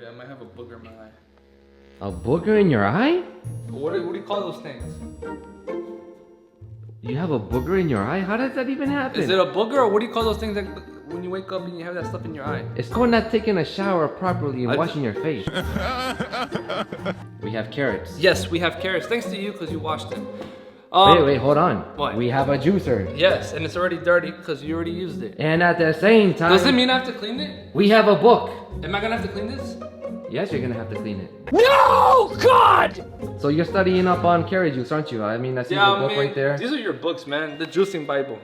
Yeah, I might have a booger in my eye. A booger in your eye? What do you call those things? You have a booger in your eye? How does that even happen? Is it a booger or what do you call those things that when you wake up and you have that stuff in your eye? It's called not taking a shower properly and washing your face. We have carrots. Yes, we have carrots. Thanks to you because you washed them. Wait, hold on. What? We have a juicer. Yes, and it's already dirty because you already used it. And at the same time... Does it mean I have to clean it? We have a book. Am I going to have to clean this? Yes, you're gonna have to clean it. No! God! So you're studying up on carrot juice, aren't you? I mean, I see the book right there. These are your books, man. The Juicing Bible.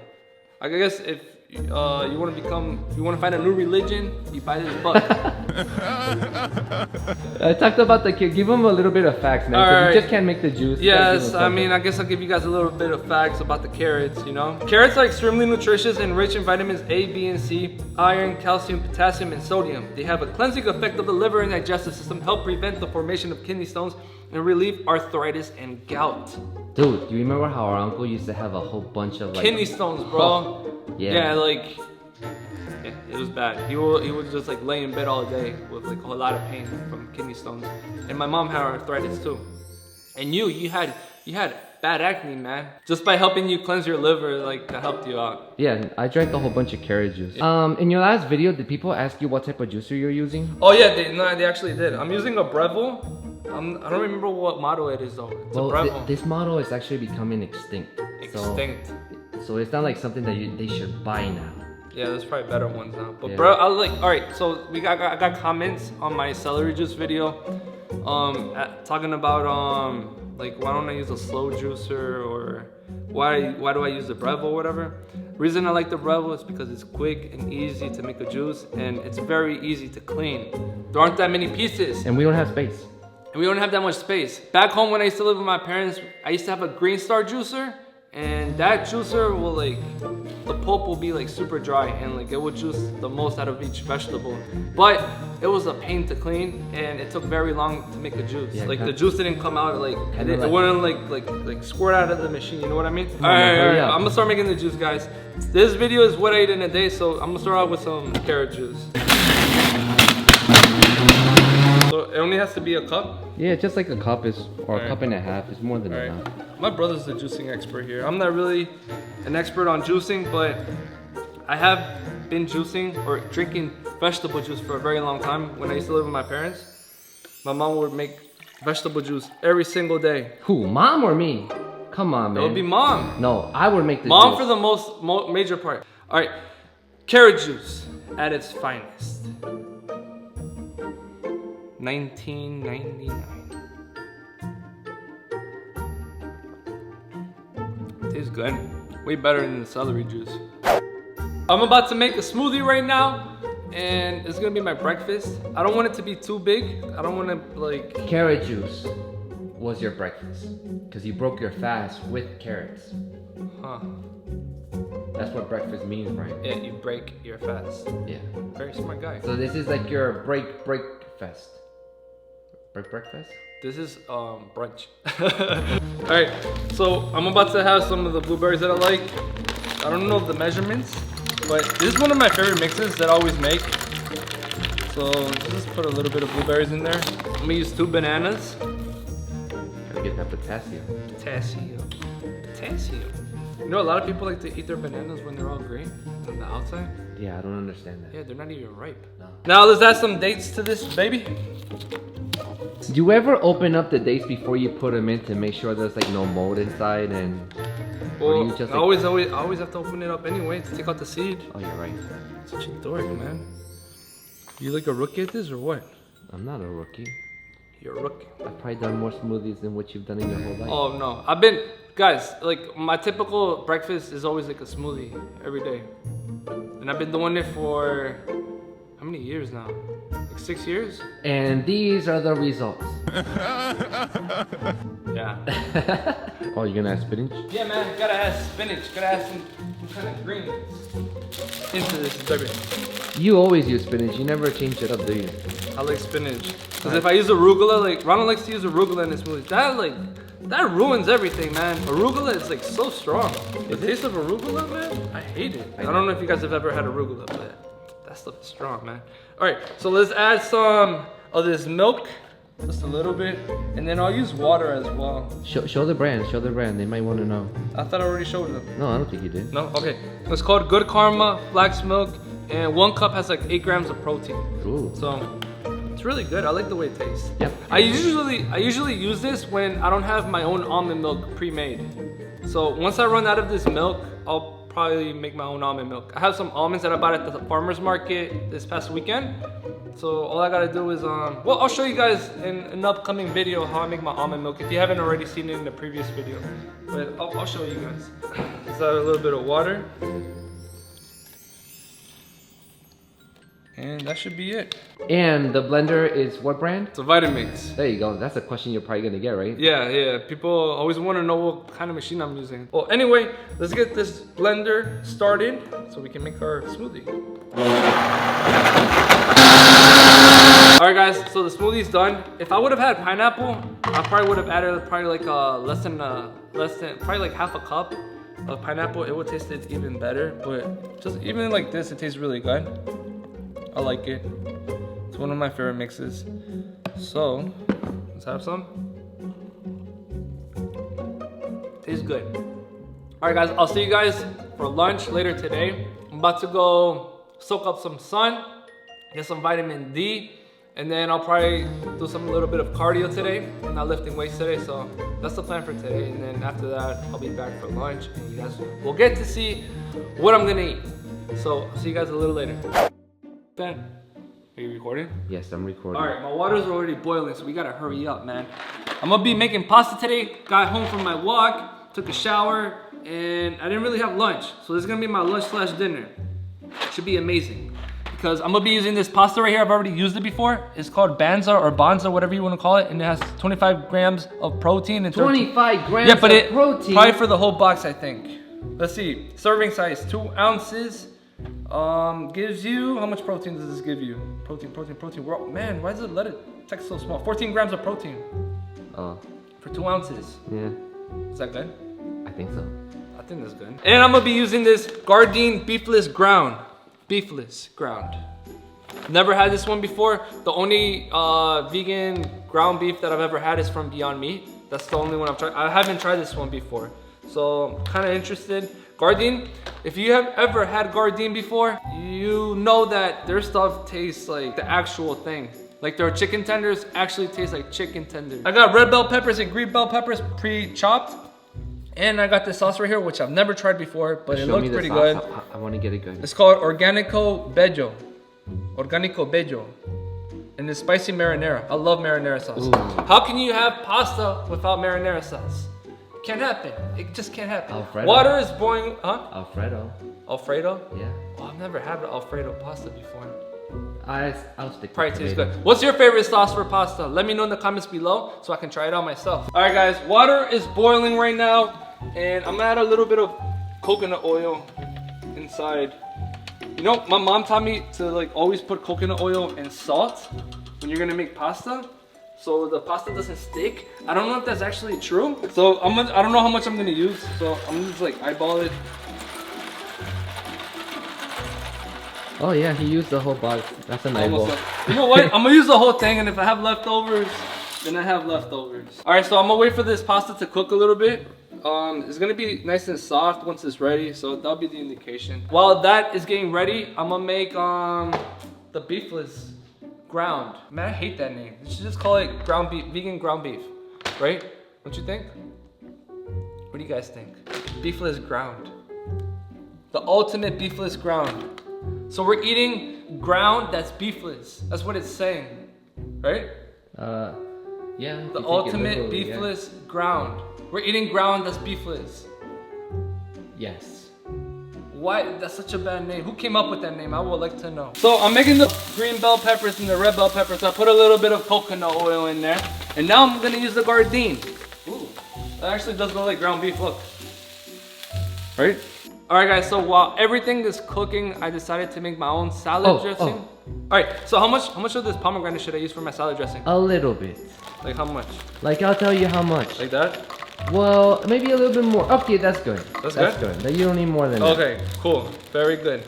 I guess if you want to find a new religion, you buy this book. I talked about the kid. Give him a little bit of facts, man. Because you just can't make the juice. Yes, I mean, I guess I'll give you guys a little bit of facts about the carrots, you know. Carrots are extremely nutritious and rich in vitamins A, B, and C, iron, calcium, potassium, and sodium. They have a cleansing effect of the liver and digestive system, help prevent the formation of kidney stones, and relieve arthritis and gout. Dude, do you remember how our uncle used to have a whole bunch of like... Kidney stones, bro. Oh, yeah, like... It was bad. He would just like lay in bed all day with like a lot of pain from kidney stones. And my mom had arthritis too. And you had bad acne, man. Just by helping you cleanse your liver, like that helped you out. Yeah, I drank a whole bunch of carrot juice. In your last video, did people ask you what type of juicer you're using? Oh yeah, they actually did. I'm using a Breville. I don't remember what model it is though. It's a Breville. This model is actually becoming extinct. Extinct. So it's not like something that they should buy now. Yeah, there's probably better ones now. But bro, I was like, all right. So I got comments on my celery juice video, talking about like why don't I use a slow juicer or why do I use the Breville or whatever. Reason I like the Breville is because it's quick and easy to make a juice and it's very easy to clean. There aren't that many pieces. And we don't have space. And we don't have that much space. Back home when I used to live with my parents, I used to have a Green Star juicer. And that juicer will like, the pulp will be like super dry and like it will juice the most out of each vegetable. But it was a pain to clean and it took very long to make a juice. Yeah, like the juice didn't come out like, it wouldn't like squirt out of the machine, you know what I mean? All right, I'm gonna start making the juice, guys. This video is what I ate in a day, so I'm gonna start out with some carrot juice. So it only has to be a cup? Yeah, just like a cup is, or a cup and a half is more than enough. My brother's the juicing expert here. I'm not really an expert on juicing, but I have been juicing or drinking vegetable juice for a very long time. When I used to live with my parents, my mom would make vegetable juice every single day. Who, mom or me? Come on, man. It would be mom. No, I would make the mom juice. For the most major part. All right, carrot juice at its finest. 1999. Tastes good. Way better than the celery juice. I'm about to make a smoothie right now, and it's gonna be my breakfast. I don't want it to be too big. I don't want to like... Carrot juice was your breakfast, because you broke your fast with carrots. Huh. That's what breakfast means, Brian. Yeah, you break your fast. Yeah. Very smart guy. So this is like your break fest. Breakfast? This is brunch. Alright, so I'm about to have some of the blueberries that I like. I don't know the measurements, but this is one of my favorite mixes that I always make. So just put a little bit of blueberries in there. I'm gonna use 2 bananas. Gotta get that potassium. Potassium. You know, a lot of people like to eat their bananas when they're all green on the outside. Yeah, I don't understand that. Yeah, they're not even ripe. No. Now let's add some dates to this baby. Do you ever open up the dates before you put them in to make sure there's like no mold inside and... Well, you just, like, I always have to open it up anyway to take out the seed. Oh, you're right. Such a dork, man. You like a rookie at this or what? I'm not a rookie. You're a rookie. I've probably done more smoothies than what you've done in your whole life. Oh no, guys, like my typical breakfast is always like a smoothie every day. And I've been doing it for, how many years now? Like 6 years? And these are the results. Yeah. Oh, you're gonna add spinach? Yeah, man, gotta add spinach. Gotta add some kind of greens into this baby. You always use spinach. You never change it up, do you? I like spinach. Because if I use arugula, like Ronald likes to use arugula in his smoothies. That ruins everything, man. Arugula is like so strong. The taste of arugula, man, I hate it. I don't know if you guys have ever had arugula, but that stuff is strong, man. All right, so let's add some of this milk, just a little bit, and then I'll use water as well. Show the brand. Show the brand. They might want to know. I thought I already showed them. No, I don't think you did. No? Okay. It's called Good Karma Flax Milk, and 1 cup has like 8 grams of protein. Ooh. So it's really good. I like the way it tastes. Yep. I usually use this when I don't have my own almond milk pre-made. So once I run out of this milk, I'll probably make my own almond milk. I have some almonds that I bought at the farmer's market this past weekend. So all I gotta do is, well, I'll show you guys in an upcoming video how I make my almond milk if you haven't already seen it in the previous video. But I'll show you guys. Just add a little bit of water. And that should be it. And the blender is what brand? It's a Vitamix. There you go. That's a question you're probably gonna get, right? Yeah. People always want to know what kind of machine I'm using. Well, anyway, let's get this blender started so we can make our smoothie. All right, guys. So the smoothie's done. If I would have had pineapple, I probably would have added probably like less than probably like half a cup of pineapple. It would taste it even better. But just even like this, it tastes really good. I like it. It's one of my favorite mixes. So, let's have some. Tastes good. All right, guys, I'll see you guys for lunch later today. I'm about to go soak up some sun, get some vitamin D, and then I'll probably do some little bit of cardio today. I'm not lifting weights today, so that's the plan for today. And then after that, I'll be back for lunch, and you guys will get to see what I'm gonna eat. So, I'll see you guys a little later. Ben, are you recording? Yes, I'm recording. All right, my water's already boiling, so we gotta hurry up, man. I'm gonna be making pasta today. Got home from my walk, took a shower, and I didn't really have lunch. So this is gonna be my lunch slash dinner. Should be amazing. Because I'm gonna be using this pasta right here. I've already used it before. It's called Banza or Bonza, whatever you wanna call it. And it has 25 grams of protein. And 25 grams of protein? Probably for the whole box, I think. Let's see, serving size, 2 ounces. Gives you, how much protein does this give you? Protein. Man, why does it let it text so small? 14 grams of protein. Oh. For 2 ounces. Yeah. Is that good? I think so. I think that's good. And I'm gonna be using this Gardein beefless ground. Never had this one before. The only vegan ground beef that I've ever had is from Beyond Meat. That's the only one I've tried. I haven't tried this one before. So I'm kind of interested. Gardein, if you have ever had Gardein before, you know that their stuff tastes like the actual thing. Like their chicken tenders actually taste like chicken tenders. I got red bell peppers and green bell peppers pre-chopped. And I got this sauce right here, which I've never tried before, but it looks pretty good. I want to get it good. It's called Organico Bello. And it's spicy marinara. I love marinara sauce. Ooh. How can you have pasta without marinara sauce? Can't happen. It just can't happen. Alfredo. Water is boiling, huh? Alfredo. Yeah. Oh, I've never had Alfredo pasta before. I'll stick to Probably tastes tomato. good. What's your favorite sauce for pasta? Let me know in the comments below so I can try it out myself. All right, guys, water is boiling right now, and I'm gonna add a little bit of coconut oil inside. You know, my mom taught me to like always put coconut oil and salt when you're gonna make pasta, so the pasta doesn't stick. I don't know if that's actually true. So I don't know how much I'm gonna use, so I'm gonna just like eyeball it. Oh yeah, he used the whole box. That's an eyeball. You know what? I'm gonna use the whole thing, and if I have leftovers, then I have leftovers. All right, so I'm gonna wait for this pasta to cook a little bit. It's gonna be nice and soft once it's ready, so that'll be the indication. While that is getting ready, I'm gonna make the beefless ground. Man, I hate that name. You should just call it ground beef, vegan ground beef, right? Don't you think? What do you guys think? Beefless ground. The ultimate beefless ground. So we're eating ground that's beefless. That's what it's saying, right? Yeah. The ultimate beefless ground. We're eating ground that's beefless. Yes. Why? That's such a bad name. Who came up with that name? I would like to know. So I'm making the green bell peppers and the red bell peppers. I put a little bit of coconut oil in there. And now I'm gonna use the Gardein. Ooh, that actually does look like ground beef, look. Right? All right, guys, so while everything is cooking, I decided to make my own salad dressing. All right, so how much of this pomegranate should I use for my salad dressing? A little bit. Like how much? Like I'll tell you how much. Like that? Well, maybe a little bit more. Okay, that's good. That's good. But you don't need more than that. Okay, cool. Very good.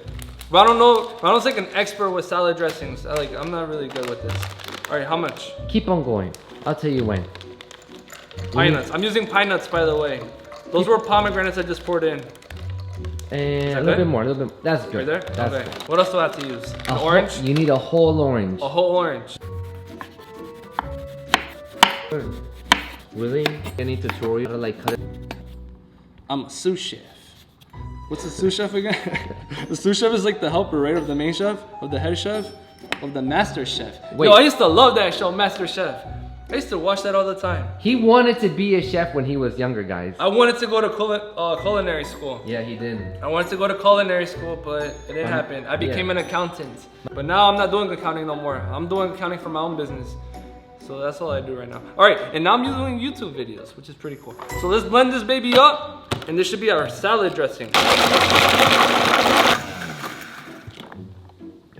But I don't know, I don't think an expert with salad dressings. I'm not really good with this. All right, how much? Keep on going. I'll tell you when. Pine nuts. I'm using pine nuts, by the way. Those were pomegranates I just poured in. And a little bit more, a little bit. That's good. Right there? That's okay. good. What else do I have to use? An orange? You need a whole orange. A whole orange. Really? Any tutorial how to like cut it? I'm a sous chef. What's a sous chef again? The sous chef is like the helper, right? Of the main chef, of the head chef, of the master chef. Wait. Yo, I used to love that show, Master Chef. I used to watch that all the time. He wanted to be a chef when he was younger, guys. I wanted to go to culinary school. Yeah, he didn't. I wanted to go to culinary school, but it didn't happen. I became an accountant. But now I'm not doing accounting no more. I'm doing accounting for my own business. So that's all I do right now. All right, and now I'm doing YouTube videos, which is pretty cool. So let's blend this baby up, and this should be our salad dressing. I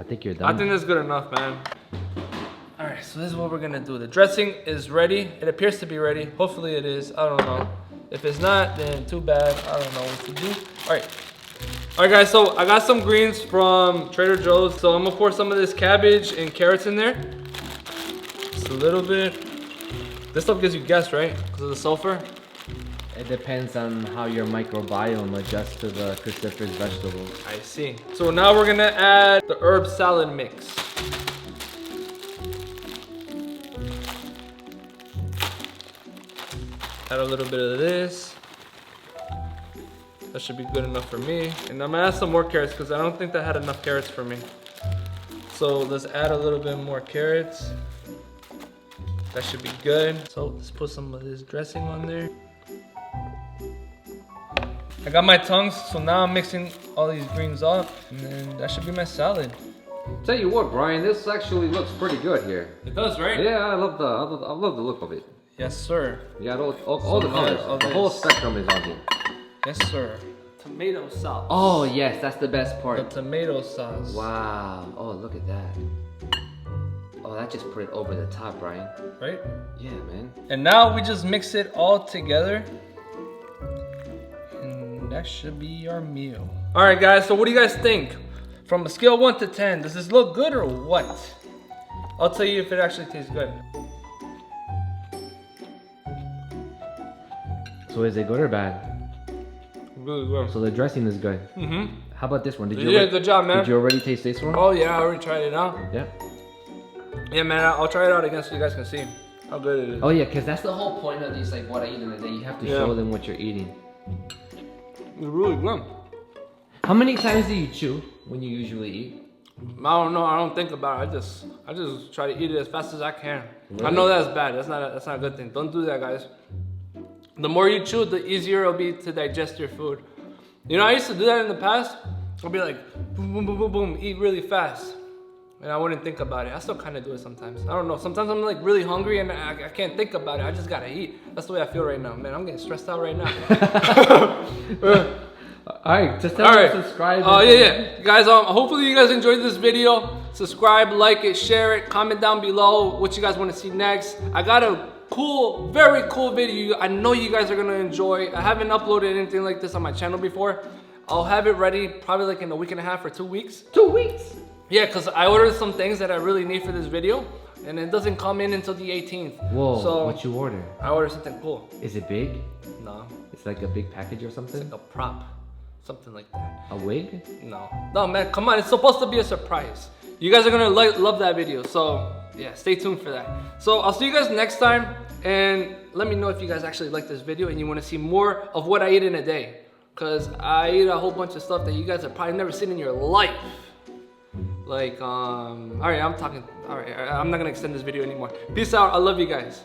think you're done. I think that's good enough, man. All right, so this is what we're gonna do. The dressing is ready. It appears to be ready. Hopefully it is. I don't know. If it's not, then too bad. I don't know what to do. All right. All right, guys, so I got some greens from Trader Joe's. So I'm gonna pour some of this cabbage and carrots in there. Just a little bit. This stuff gives you gas, right? Because of the sulfur? It depends on how your microbiome adjusts to the cruciferous vegetables. I see. So now we're gonna add the herb salad mix. Add a little bit of this. That should be good enough for me. And I'm gonna add some more carrots because I don't think that had enough carrots for me. So let's add a little bit more carrots. That should be good. So let's put some of this dressing on there. I got my tongs, so now I'm mixing all these greens up, and then that should be my salad. Tell you what, Brian, this actually looks pretty good here. It does, right? Yeah, I love the look of it. Yes, sir. You got all the colors. The whole spectrum is on here. Yes, sir. Tomato sauce. Oh yes, that's the best The part. tomato sauce. Wow. Oh, look at that. Oh, that just put it over the top, Brian. Right? Yeah, man. And now we just mix it all together. And that should be our meal. All right, guys, so what do you guys think? From a scale of 1 to 10, does this look good or what? I'll tell you if it actually tastes good. So is it good or bad? Really good. So the dressing is good. Mm-hmm. How about this one? You did a good job, man. Did you already taste this one? Oh, yeah, I already tried it out. Yeah. Yeah, man, I'll try it out again so you guys can see how good it is. Oh yeah, because that's the whole point of these, like what I eat in a day. You have to show them what you're eating. It's really good. How many times do you chew when you usually eat? I don't know. I don't think about it. I just try to eat it as fast as I can. Really? I know that's bad. That's not a good thing. Don't do that, guys. The more you chew, the easier it'll be to digest your food. You know, I used to do that in the past. I'll be like, boom, boom, boom, boom, boom, eat really fast. And I wouldn't think about it. I still kind of do it sometimes. I don't know. Sometimes I'm like really hungry and I can't think about it. I just gotta eat. That's the way I feel right now. Man, I'm getting stressed out right now. Alright, just tell them to subscribe. Oh, yeah. Guys, hopefully you guys enjoyed this video. Subscribe, like it, share it, comment down below what you guys want to see next. I got a cool, very cool video I know you guys are gonna enjoy. I haven't uploaded anything like this on my channel before. I'll have it ready probably like in a week and a half or 2 weeks. 2 weeks? Yeah, because I ordered some things that I really need for this video, and it doesn't come in until the 18th. Whoa, so what you order? I ordered something cool. Is it big? No, It's like a big package or something? it's like a prop. Something like that. A wig? No, man, come on. It's supposed to be a surprise. You guys are gonna love that video. So yeah, stay tuned for that. So I'll see you guys next time, and let me know if you guys actually like this video and you want to see more of what I eat in a day. Cause I eat a whole bunch of stuff that you guys have probably never seen in your life. Like, all right, I'm not gonna extend this video anymore. Peace out. I love you guys.